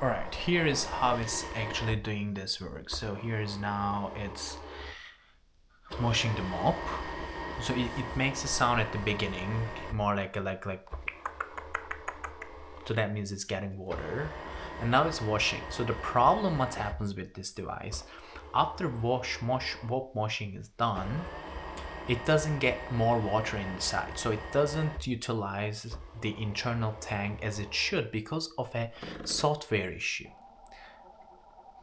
Alright, here is how it's actually doing this work. So here is now it's washing the mop. So it makes a sound at the beginning, more like so that means it's getting water. And now it's washing. So the problem what happens with this device, after mop washing is done, it doesn't get more water inside, so it doesn't utilize the internal tank as it should because of a software issue.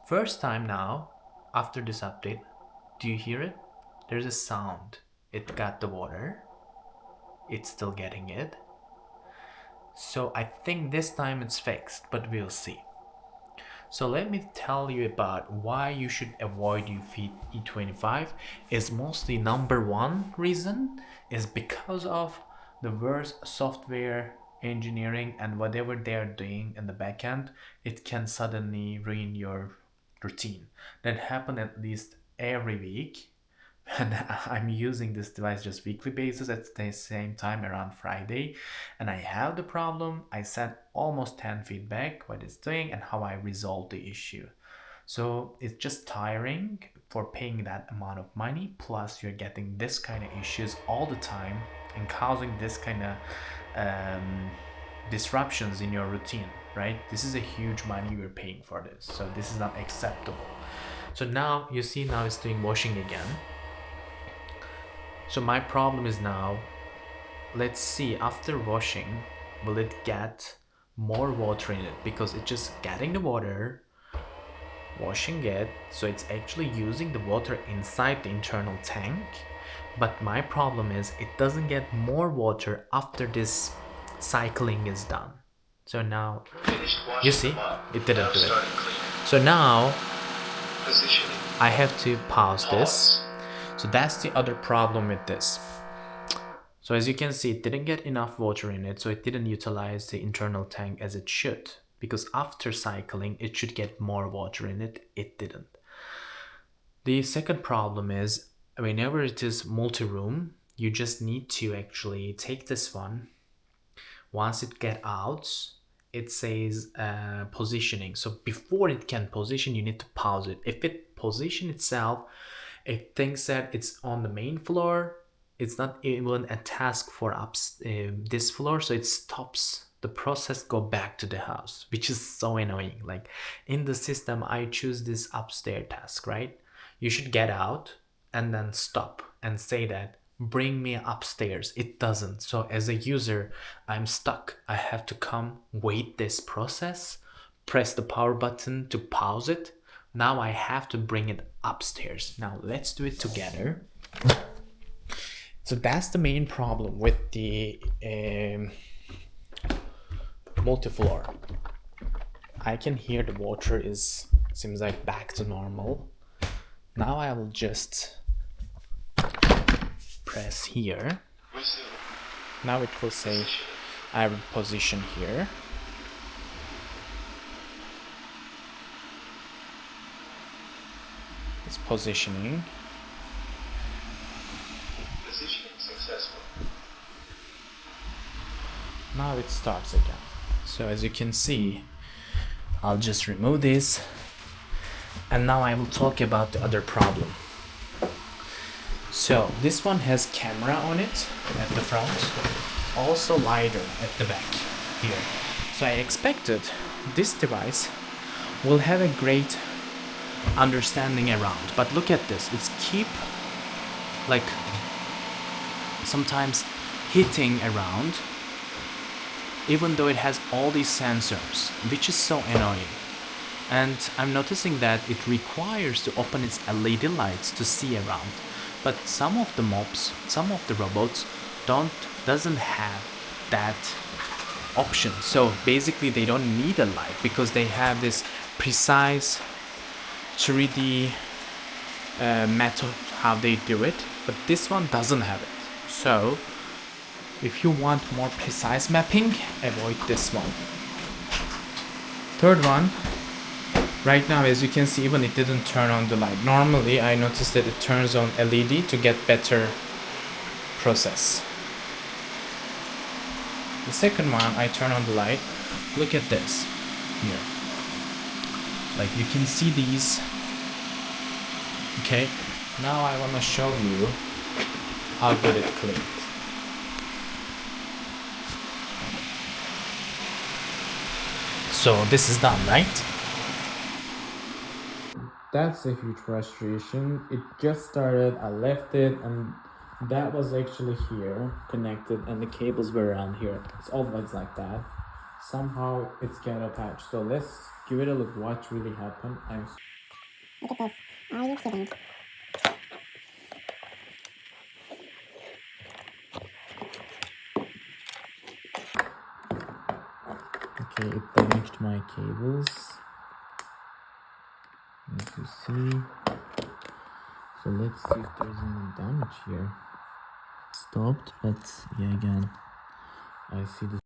First time now, after this update, do you hear it? There's a sound. It got the water. It's still getting it. So I think this time it's fixed, but we'll see. So let me tell you about why you should avoid Eufy E25. Is mostly number one reason is because of the worst software engineering and whatever they're doing in the backend, it can suddenly ruin your routine. That happen at least every week. And I'm using this device just weekly basis at the same time around Friday, and I have the problem. I sent almost 10 feedback what it's doing and how I resolved the issue. So it's just tiring for paying that amount of money, plus you're getting this kind of issues all the time and causing this kind of disruptions in your routine, right? This is a huge money you're paying for this, so this is not acceptable. So now you see, now it's doing washing again. So my problem is now, let's see, after washing, will it get more water in it? Because it's just getting the water, washing it, so it's actually using the water inside the internal tank. But my problem is it doesn't get more water after this cycling is done. So now, you see, it didn't do it. So now, I have to pause this. So that's the other problem with this. So as you can see, it didn't get enough water in it, so it didn't utilize the internal tank as it should. Because after cycling, it should get more water in it. It didn't. The second problem is, whenever it is multi-room, you just need to actually take this one. Once it get out, it says positioning. So before it can position, you need to pause it. If it position itself, it thinks that it's on the main floor. It's not even a task for this floor, so it stops the process, go back to the house, which is so annoying. Like in the system, I choose this upstairs task, right? You should get out and then stop and say that bring me upstairs. It doesn't. So as a user, I'm stuck. I have to come, wait this process, press the power button to pause it. Now I have to bring it upstairs. Now let's do it together. So that's the main problem with the multifloor. I can hear the water seems like back to normal. Now I will just press here. Now it will say I will position here. It's positioning. Positioning successful. Now it starts again. So as you can see, I'll just remove this, and now I will talk about the other problem. So this one has camera on it at the front, also LiDAR at the back here. So I expected this device will have a great understanding around, but look at this. It's keep like sometimes hitting around, even though it has all these sensors, which is so annoying. And I'm noticing that it requires to open its LED lights to see around. But some of the mops, some of the robots doesn't have that option. So basically they don't need a light because they have this precise 3D method how they do it, but this one doesn't have it. So if you want more precise mapping, avoid this one. Third one, right now as you can see, even it didn't turn on the light. Normally I noticed that it turns on LED to get better process. The second one, I turn on the light. Look at this here. Like you can see these. Okay, now I want to show you how good it cleaned. So this is done, right? That's a huge frustration. It just started, I left it, and that was actually here connected, and the cables were around here. It's always like that. Somehow it's get attached. So let's give it a look what really happened. Look at this. Are you kidding? Okay, it damaged my cables, as you see. So let's see if there's any damage here. Stopped, but yeah, again, I see this.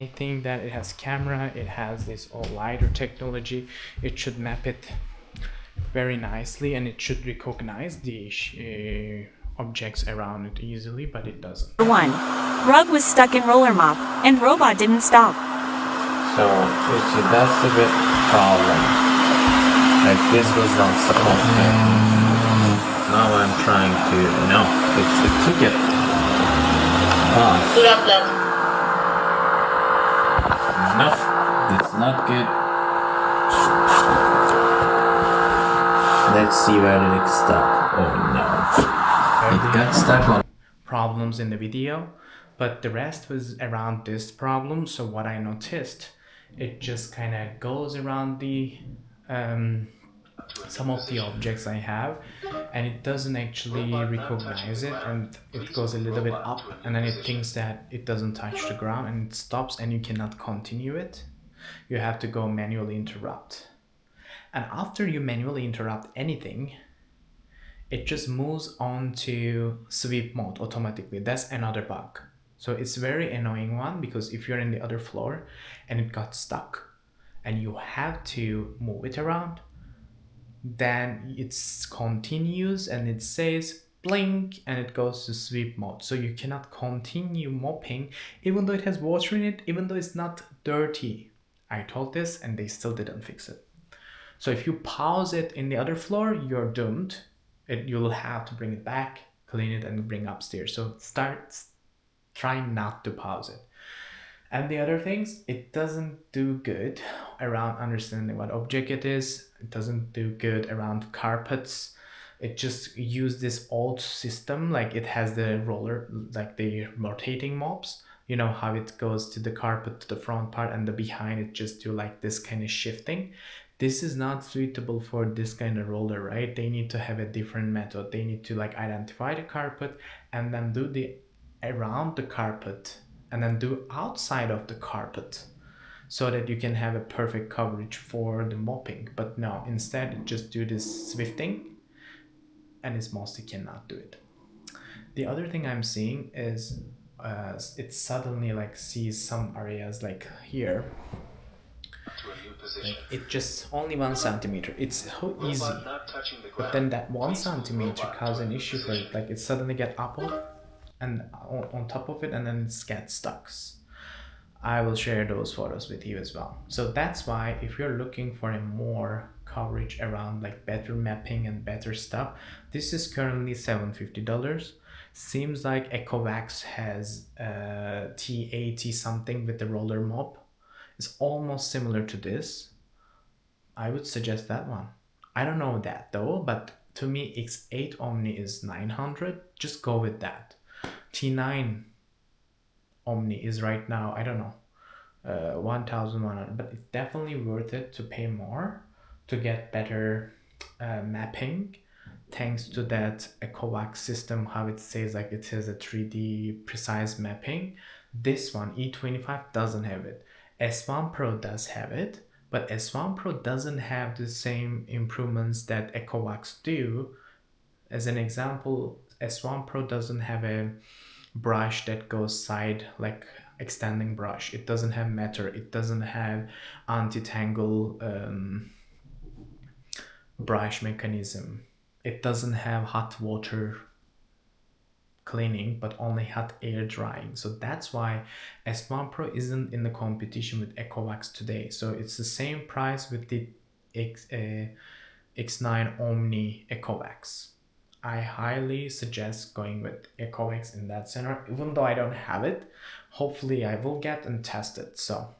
I think that it has camera, it has this all LiDAR technology. It should map it very nicely, and it should recognize the objects around it easily, but it doesn't. 1. Rug was stuck in roller mop, and robot didn't stop. So you see, that's a bit problem. Like this was not supposed to. Now I'm trying to. No, it took it. No, it's not good. Let's see where did it stop. Oh no, it got stuck on problems in the video, but the rest was around this problem. So what I noticed, it just kind of goes around the some of the objects I have, and it doesn't actually recognize it, and it goes a little bit up, and then it thinks that it doesn't touch the ground, and it stops, and you cannot continue it. You have to go manually interrupt, and after you manually interrupt anything, it just moves on to sweep mode automatically. That's another bug. So it's very annoying one, because if you're in the other floor and it got stuck and you have to move it around, then it continues and it says blink and it goes to sweep mode. So you cannot continue mopping even though it has water in it, even though it's not dirty. I told this and they still didn't fix it. So if you pause it in the other floor, you're doomed. You'll have to bring it back, clean it, and bring upstairs. So try not to pause it. And the other things, it doesn't do good around understanding what object it is. It doesn't do good around carpets. It just used this old system, like it has the roller, like the rotating mops. You know how it goes to the carpet, to the front part, and the behind it just do like this kind of shifting. This is not suitable for this kind of roller, right? They need to have a different method. They need to like identify the carpet and then do the around the carpet and then do outside of the carpet, so that you can have a perfect coverage for the mopping. But no, instead it just do this swifting, and it mostly cannot do it. The other thing I'm seeing is it suddenly like sees some areas like here, like it just only 1 centimeter. It's so easy, but then that 1 centimeter cause an issue for it. Like it suddenly get up and on top of it, and then it gets stuck. I will share those photos with you as well. So that's why if you're looking for a more coverage around like better mapping and better stuff, this is currently $750. Seems like Ecovacs has T80 something with the roller mop. It's almost similar to this. I would suggest that one. I don't know that though, but to me X8 Omni is 900. Just go with that. T9 Omni is right now, I don't know, 1,100, but it's definitely worth it to pay more to get better mapping, thanks to that Ecovacs system, how it says like it has a 3D precise mapping. This one, E25, doesn't have it. S1 Pro does have it, but S1 Pro doesn't have the same improvements that Ecovacs do. As an example, S1 Pro doesn't have a brush that goes side, like extending brush. It doesn't have matter. It doesn't have anti-tangle brush mechanism. It doesn't have hot water cleaning, but only hot air drying. So that's why S1 Pro isn't in the competition with Ecovacs today. So it's the same price with the X9 Omni EcoVax. I highly suggest going with EcoVax in that center, even though I don't have it. Hopefully I will get and test it. So